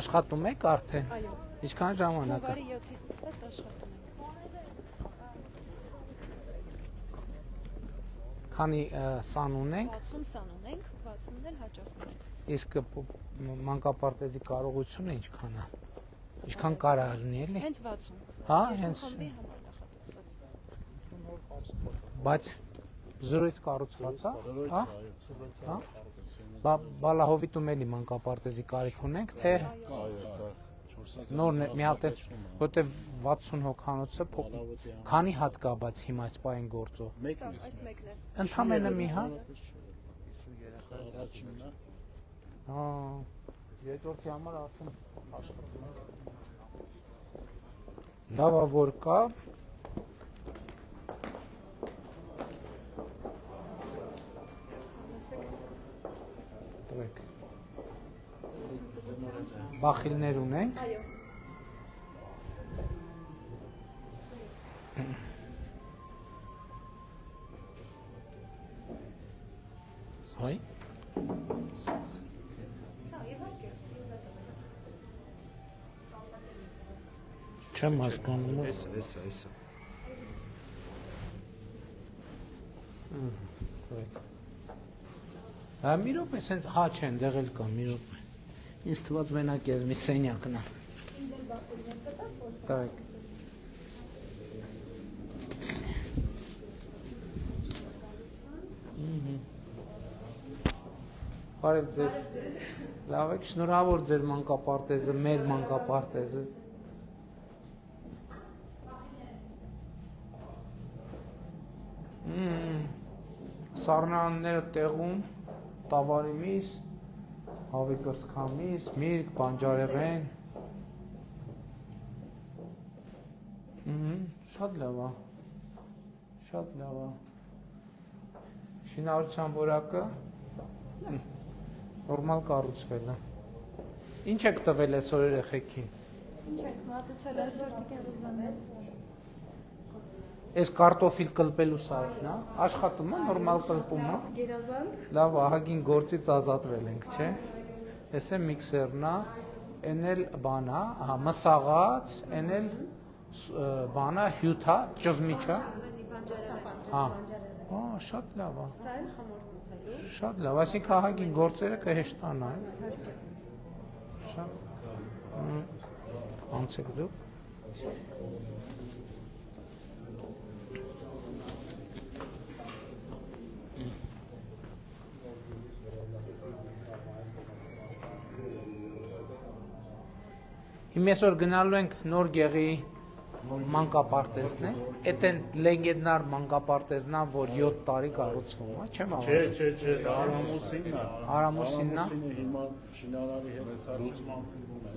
Աշխատում եք արդեն։ Այո։ Ինչքան ժամանակ։ Հունվարի 7-ից սկսած աշխատում ենք։ Քանի սան ունենք։ 60 սան ունենք, 60-ն էլ հաճախում ենք։ Իսկ մանկապարտեզի կարողությունը ինչքան է։ Ինչքան կարա լինի էլի։ Հենց 60։ Հա, Երկու հենց խմբի համար նախատեսված։ բայց զրույց կառուցված է, հա։ Հա։ Բալահովիտում էլի մանկապարտեզի կարիք ունենք, թե նոր մի հատ է, որտեվ 60 հոգանոցը քանի հատ կա, բայց հիմա այս պահին գործող։ Այս մեկն է։ Ընդամենը մի հատ։ Հա։ Երկրորդի համար արդեն աշխատում ենք։ Լավ է որ կա։ Տվեք։ Բախիլներ ունենք։ Այո։ Հայ։ Չեմ հասկանում։ Էսա։ Հա մի րոպե, ասենց հա չեն, դեղ էլ կա, մի րոպե։ Ինձ թված մենակ ես մի սենյակն է։ Так։ Բարև ձեզ։ Լավ եք, շնորհավոր ձեր մանկապարտեզը, մեր մանկապարտեզը։ Սառնարանները տեղում, տավարի միս, հավի կրծքամիս, միրգ, բանջարեղեն։ Շատ լավ է։ Շատ լավ է։ Շինարարության որակը նորմալ կառուցվել է։ Ինչ եք տվել այսօր երեխեքին։ Ինչ եք մատուցել այսօր Տիկին Ռուզանես։ Այս կարտոֆիլ կլպելու սարքն է, աշխատում է, նորմալ կլպում է։ Գերազանց։ Լավ, ահագին գործից ազատվել ենք, չէ։ Էս է միքսերն է, էն էլ բան է, ահա մսաղած, էն էլ բան է, հյութ է, ճզմիչ է։ Հա։ Ա, շատ լավ է։ Սա էլ խմոր մսալու։ Շատ լավ, այսինքն ահագին գործերը կհեշտանա, է։ Շատ։ Անցեք դուք։ Հիմա այսօր գնալու ենք Նոր Գեղի մանկապարտեզն է, այդ են լեգենդար մանկապարտեզն է, որ 7 տարի կառուցվում է, չեմ Չէ, Արամուսինն է։ Արամուսինն է։ Հիմա շինարարի հետ լուծման փուլում է։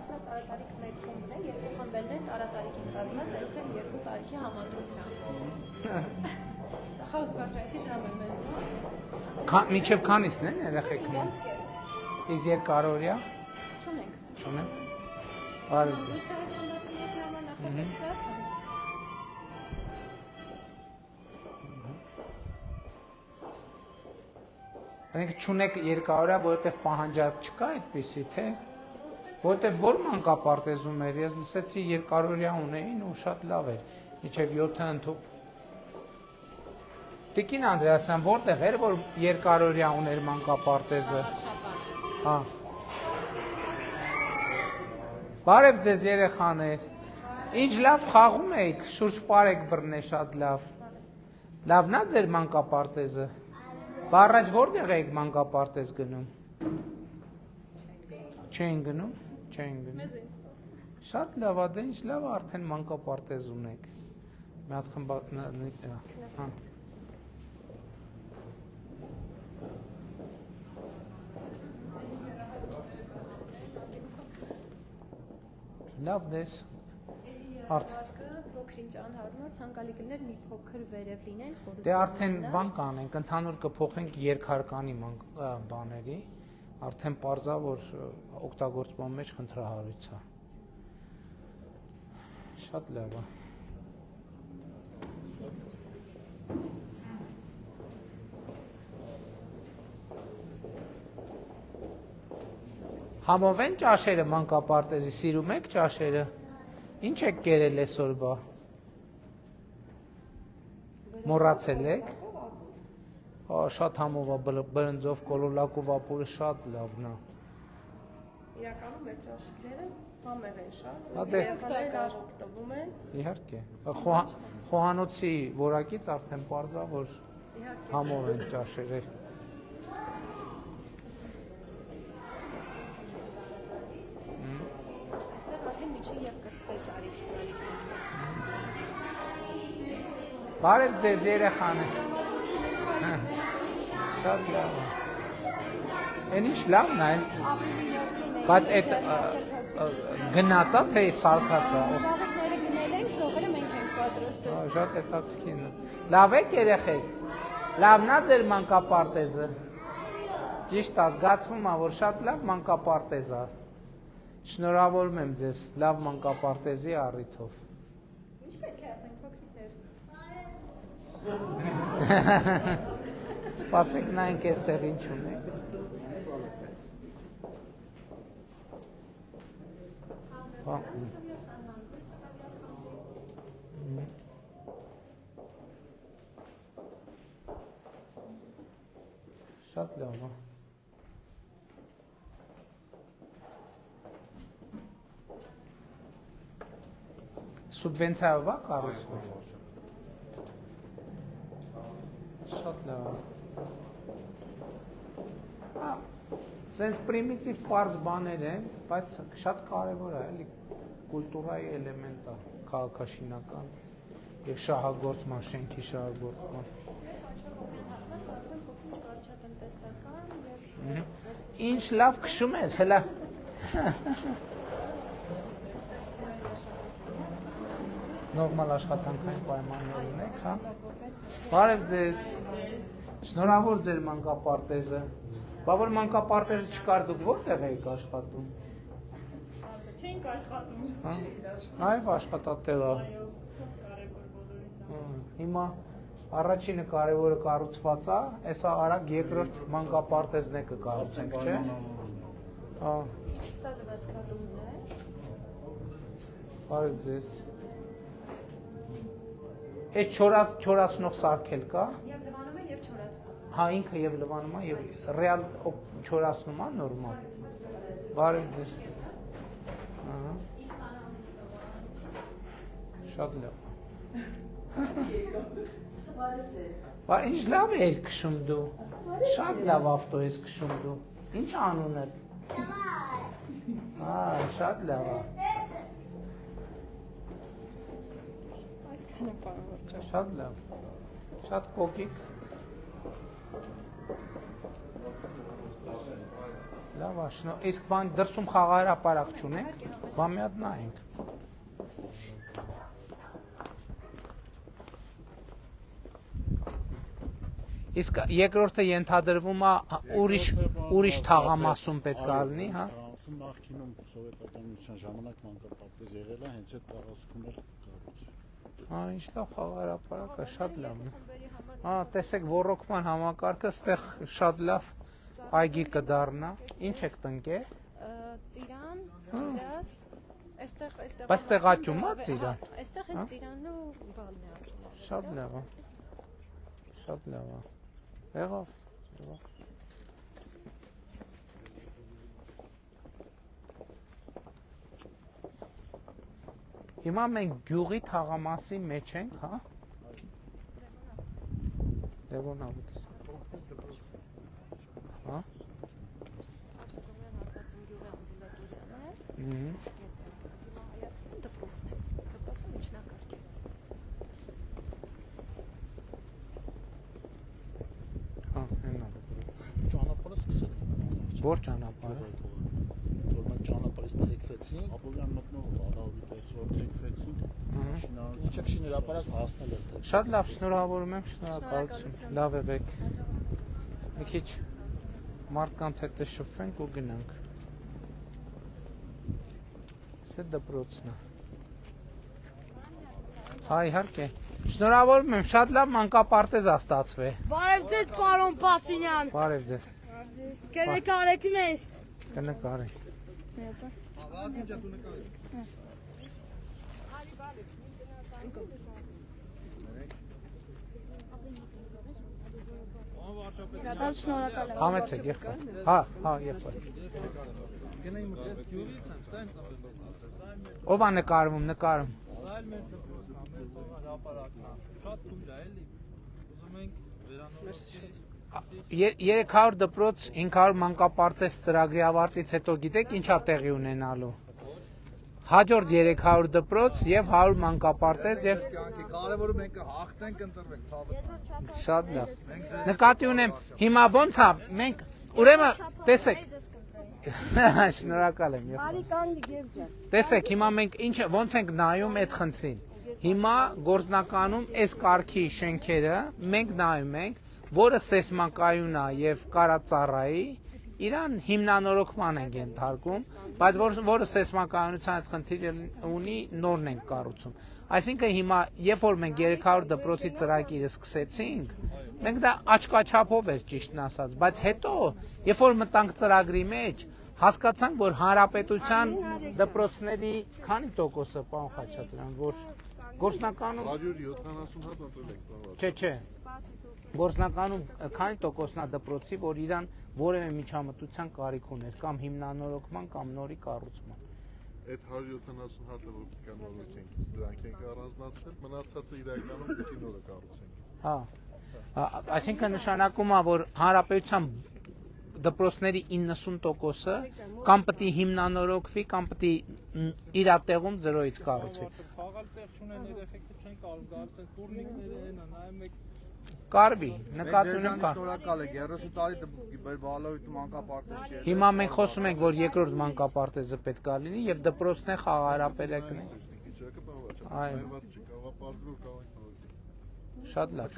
Սա տարատարիք մեկ խումբն է, երկու խմբերն են տարատարիքին կազմած, այսինքն երկու տարիքի համադրությամբ։ Խաս վարչայքի ժամ է մեզ։ Մինչև քանիսն են երեխեքն են։ Իսկ երկարօրյա։ Չունենք։ Չունեն։ Բարև ձեզ։ Զուսերս հանդասնյակի համար նախատեսված հենց։ Մենք չունեք երկարօրյա, որովհետև պահանջարկ չկա այդպիսի, թե որովհետև որ մանկապարտեզում էր, ես լսեցի երկարօրյա ունեին ու շատ լավ էր, մինչև 7 ընդհուպ։ Տիկին Անդրեասյան, որտեղ էր, որ երկարօրյա ուներ մանկապարտեզը։ Հա։ Բարև ձեզ երեխաներ։ Ինչ լավ խաղում եք, շուրջ պարեք բռնե շատ լավ։ Լավն է ձեր մանկապարտեզը։ Բառաջ որտեղ եք մանկապարտեզ գնում։ Չեն գնում։ Շատ լավ է, դե ինչ լավ է արդեն մանկապարտեզ ունեք։ Մի հատ խմբակ հա։ Լավ դես արդեն փոքրինչ անհարմար ցանկալի կներ մի փոքր վերև լինեն խորություն։ Դե արդեն բան կանենք, ընդհանուր կփոխենք երկհարկանի բաների, արդեն պարզա որ օգտագործման մեջ խնդրահարույց է։ Շատ լավ է։ Համով են ճաշերը մանկապարտեզի, սիրում եք ճաշերը։ Ինչ եք կերել այսօր բա։ Մոռացել եք։ Շատ համով է բրնձով կոլոլակով ապուրը շատ լավն է։ Իրականում մեր ճաշիկները համեղ են շատ, Հա, դե։ երեխաները լավ օգտվում են, Իհարկե։ Խոհանոցի որակից արդեն պարզ է, որ իհարկե համով են ճաշերը։ այստեղ արդեն միջին եւ կրտսեր տարիքի Բարև ձեզ երեխաներ։ Շատ լավ է։ Էն ինչ լավն է, բայց այդ գնացա թե սարքացա։ ծաղիկները գնել ենք, ծողերը մենք ենք պատրաստել։ Շատ հետաքրքիր է։ Լավ եք երեխեք։ Լավն է ձեր մանկապարտեզը։ Ճիշտ է, զգացվում է, որ շատ լավ մանկապարտեզ է։ Շնորհավորում եմ ձեզ լավ մանկապարտեզի առիթով։ Ինչ պետք է ասենք փոքրիկներ։ Սպասեք նայենք այստեղ ինչ ունենք։ Շատ լավ է։ Սուբվենցիայով է կառուցվում։ Շատ լավ է։ Սենց պրիմիտիվ պարզ բաներ են, բայց շատ կարևոր է, էլի կուլտուրայի էլեմենտ է, քաղաքաշինական եւ շահագործման, շենքի շահագործման։ Ինչ լավ քշում ես, հələ։ Նորմալ աշխատանքային պայմաններ ունեք, հա։ Բարև ձեզ։ Շնորհավոր ձեր մանկապարտեզը։ Բա որ մանկապարտեզը չկար, դուք որտեղ եք աշխատում։ Չենք աշխատում։ Այո, աշխատատեղ է։ Հիմա առաջինը կարևորը կառուցված է, հեսա արագ երկրորդ մանկապարտեզն է կկառուցենք, չէ՞։ Հա, Սա լվացքատումն է։ բարև ձեզ։ Այս չորացնող սարքել կա։ Եվ լվանում է եւ չորացնում։ Հա, ինքը եւ լվանում է եւ ռեալ չորացնում է նորմալ։ Բարև ձեզ։ Ահա։ Շատ լավ։ Բա ինչ լավ ես քշում դու։ Շատ լավ ավտո ես քշում դու։ Ինչ անունդ։ Հա, շատ լավ է։ Այսքանը կարող չէ։ Շատ լավ։ Շատ կոկիկ։ Լավ է, իսկ բան դրսում խաղահրապարակ չունենք, բա մի հատ նայենք։ Իսկ երկրորդը ենթադրվում է ուրիշ թաղամասում պետք է լինի, հա։ Նախկինում սովետականության ժամանակ մանկապարտեզ եղել է, հենց այդ տարածքում էլ կառուցել։ Հա, ինչ լավ խաղահրապարակ է, շատ լավն է։ Հա, տեսեք ոռոգման համակարգը ստեղ շատ լավ այգի կդառնա։ Ինչ եք տնկել։ Ծիրան, գրաս, այստեղ Բայց ստեղ աճում է ծիրան։ Այստեղ էս ծիրանն ու բալն է աճում։ Շատ լավ է։ Շատ լավ է։ Եղավ։ Հիմա մենք գյուղի թաղամասի մեջ ենք, հա։ Լևոնավից։ Հա։ Ճանապարհը սկսել ենք։ Որ ճանապարհը։ Որ մենք ճանապարհից թեքվեցինք, ապօրյան մտնող բարավի տեսվոր թեքվեցինք, ինչեք շինարարապարակ հասնել ենք։ Շատ լավ, շնորհավորում եմ, շնորհակալություն։ Լավ եղեք։ Մի քիչ մարդկանց հետ շփվենք ու գնանք։ Սա դպրոցն է։ Հա, իհարկե։ Շնորհավորում եմ, շատ լավ մանկապարտեզ է ստացվել։ Բարև ձեզ, պարոն Պասինյան։ Բարև ձեզ։ Կերեք արեք մեզ։ կնկարի։ Շատ շնորհակալ եմ։ Համեցեք եղբայր։ Հա, եղբայր։ Ով է նկարվում, նկարում։ Շատ թույլ է էլի։ Ուզում ենք վերանորոգել 300 դպրոց 500 մանկապարտեզ ծրագրի ավարտից հետո գիտեք ինչա տեղի ունենալու։ Հաջորդ 300 դպրոց եւ 100 մանկապարտեզ եւ Կարևորը մենք հաղթենք ընտրվենք ցավը։ շատ լավ։ Նկատի ունեմ, հիմա ոնց է, մենք ուրեմն տեսեք։ Շնորհակալ եմ։ Տեսեք, հիմա մենք ինչ ոնց ենք նայում այդ խնդրին։ Հիմա գործնականում այս կարգի շենքերը մենք նայում ենք, որը սեյսմակայուն է եւ կարածառայի, իրան հիմնանորոգման ենք ենթարկում, բայց որը սեյսմակայունության հետ խնդիր ունի, նորն ենք կառուցում։ Այսինքն հիմա, երբ որ մենք 300 դպրոցի ծրագիրը սկսեցինք, մենք դա աչքաչափով էր ճիշտն ասած, բայց հետո, երբ որ մտանք ծրագրի մեջ, հասկացանք, որ հանրապետության դպրոցների քանի տոկոսը, պարոն Խաչատրյան, որ գործնականում 170 հատ ընտրել եք, պարոն։ Չէ, գործնականում քանի տոկոսն է դպրոցի, որ իրան որևէ միջամտության կարիք ուներ, կամ հիմնանորոգման, կամ նորի կառուցման։ Այդ 170 հատը որ կանոնենք, դրանք ենք առանձնացրել, մնացածը իրականում պիտի նորը կառուցենք։ Հա։ Այսինքն նշանակում է, որ հանրապետության դպրոցների 90%-ը կամ պետք է հիմնանորոգվի, կամ պետք է իր տեղում 0-ից կառուցվի։ խաղալ տեղ չունեն երեխեքը չեն կարող գալսեն տուրնիկները այնա նայում եք Կարվի, նկատի ունեմ կար։ Շնորհակալ եք 30 տարի բալավիտ մանկապարտեզ չէ։ Հիմա մենք խոսում ենք, որ երկրորդ մանկապարտեզը պետք է լինի եւ դպրոցն է խաղահարապետակն է։ Այո։ Շատ լավ։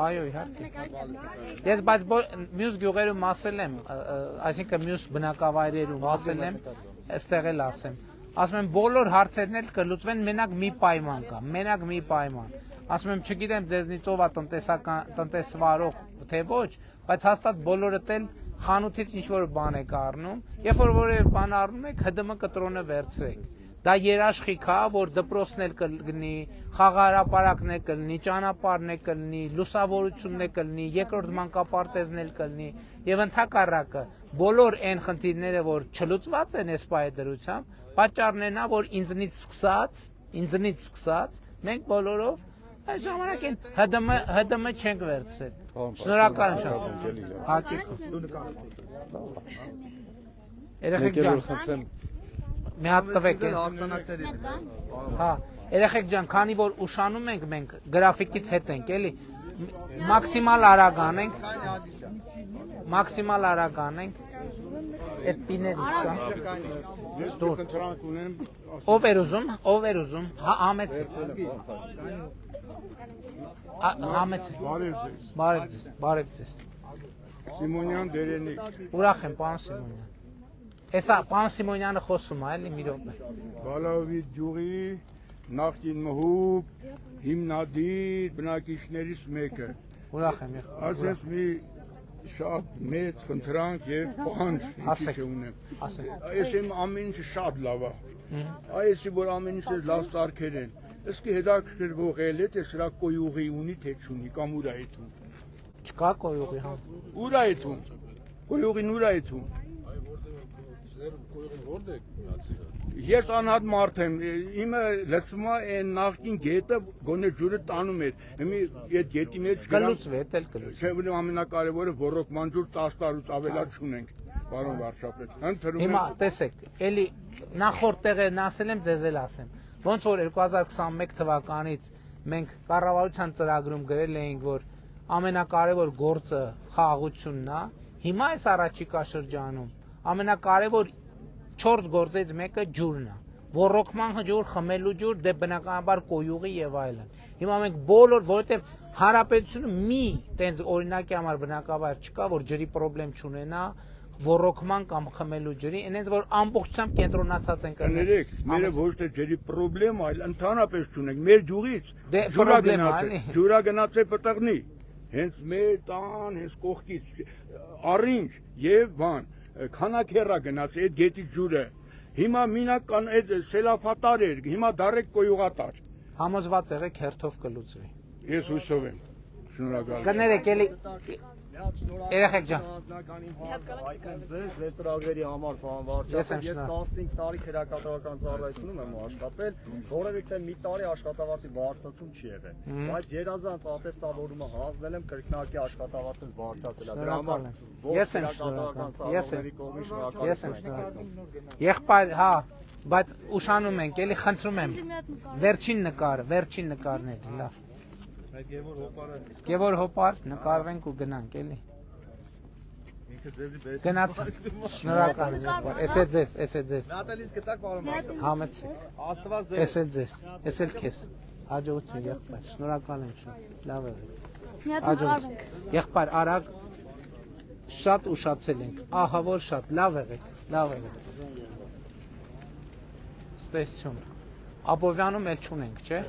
Այո, իհարկե։ Ես բայց մյուս գյուղերում ասել եմ, այսինքն մյուս բնակավայրերում ասել եմ, այստեղ էլ ասեմ։ Ասում եմ բոլոր հարցերն էլ կլուծվեն, մենակ մի պայման կա, մենակ մի պայման։ Ասում եմ, չգիտեմ դեզնից ով է տնտեսվարող թե ոչ, բայց հաստատ բոլորդ էլ խանութից ինչ-որ բան եք առնում, երբ որ որևէ բան առնում եք, ՀԴՄ կտրոնը վերցրեք։ Դա երաշխիք է, որ դպրոցն էլ կլինի, խաղահարապարակն էլ կլինի, ճանապարհն էլ կլինի, լուսավորությունն էլ կլինի, երկրորդ մանկապարտեզն էլ կլինի, եւ ընդհակառակը բոլոր այն խնդիրները, որ չլուծված են այս պայդրությամբ, պատճառն է նա, որ ինձնից սկսած մենք բոլորով այս ժամանակ ՀԴՄ չենք վերցրել։ Շնորհակալ եմ։ Հաճույք։ Երեխեք ջան, մի հատ տվեք։ Հա, երեխեք ջան, քանի որ ուշանում ենք մենք, գրաֆիկից հետ ենք, էլի, մաքսիմալ արագ անենք, այդ պիներից կա։ Ով էր ուզում, համեցեք։ Բարև ձեզ։ Սիմոնյան Դերենիկ։ Ուրախ եմ, պարոն Սիմոնյան։ Հեսա, պարոն Սիմոնյանը խոսում է, էլի մի րոպե։ Բալավիտ գյուղի նախկին մհուկ հիմնադիր բնակիչներից մեկը։ Ուրախ եմ, Ասես մի շատ մեծ խնդրանք եւ պահանջ ինչ ունեմ։ Այս իմ ամեն ինչը շատ լավ է։ Այսի որ ամեն ինչը լավ սարքեր են։ Իսկ հետաքրքրվող է թե սրա կոյուղի ունի թե չունի կամ ուր է այդում։ Չկա կոյուղի, հա։ Ուր է այդում։ Կոյուղին ուր է այդում։ Ես անհատ մարդ եմ, իմը լսում է այն նախկին գետը գոնե ջուրը տանում էր։ Հիմա այդ գետի մեջ կլուծվի, էլ կլուծվի։ Չէ, որ ամենակարևորը ռոռոկման ջուր 10 տարուց ավելա չունենք, պարոն վարչապետ։ Ընտրում եմ։ Հիմա տեսեք, էլի նախորդ տեղերն ասել եմ, ձեզ էլ ասեմ։ Ոնց որ 2021 թվականից մենք կառավարության ծրագրում գրել էինք, որ ամենակարևոր գործը խաղաղությունն է, հիմա այս առաջիկա շրջանում ամենակարևոր 4 գործից մեկը ջուրն է։ Ռոռոկման ջուր, խմելու ջուր, դե բնականաբար կոյուղի եւ այլն։ Հիմա մենք բոլոր, որովհետեւ հանրապետությունը մի տենց օրինակի համար բնակավայր չկա, որ ջրի խնդրեմ չունենա, ռոռոկման կամ խմելու ջրի, այնպես որ ամբողջությամբ կենտրոնացած են կներեք։ Ներեք, մերը ոչ թե ջրի խնդրեմ, այլ ընդհանրապես չունենք։ Մեր ջուրից ջուրա գնացել պտղնի։ Հենց մեր տան, հենց կողքից առինջ եւ բան քանակ հեռա գնաց այդ գետի ջուրը։ Հիմա մինական այդ սելավատար էր, հիմա դարեք կոյուղատար։ Համոզված եղեք հերթով կլուծվի։ Ես հույսով եմ։ Շնորհակալ։ Կներեք էլի երեխեք ջան։ Այդքան ձեր ծրագրերի համար, պարոն վարչապետ, ես 15 տարի քրեակատարական ծառայությունում եմ աշխատել, որևէ մի տարի աշխատավարձի բարձրացում չի եղել, բայց երազանց ատեստավորումը հանձնել եմ կրկնակի աշխատավարձից բարձրացել։ Դրա համար Ես եմ աշխատավարձի շնորհակալ։ կողմից Ես եմ շնորհակալություն։ շնորհակալ։ Եղբայր, հա, բայց ուշանում ենք, էլի խնդրում եմ։ Վերջին նկարն է, լավ։ Գևոր հոպար նկարվենք ու գնանք, էլի։ Ինքը ձեզի բես։ Գնացինք։ Շնորհակալ եմ, եղբայր։ Էս է ձեզ։ Նատալիս գտակ պարոն վարչապետ։ Համեցեք։ Աստված Էս էլ ձեզ, էս էլ քեզ։ Հաջողություն եղբայր, շնորհակալ եմ շատ։ Լավ է։ Հաջողություն։ Եղբայր, արագ շատ ուշացել ենք։ Ահա որ շատ, լավ եղեք, լավ եղեք։ Ստեսություն։ Աբովյանում էլ չունենք, չէ՞։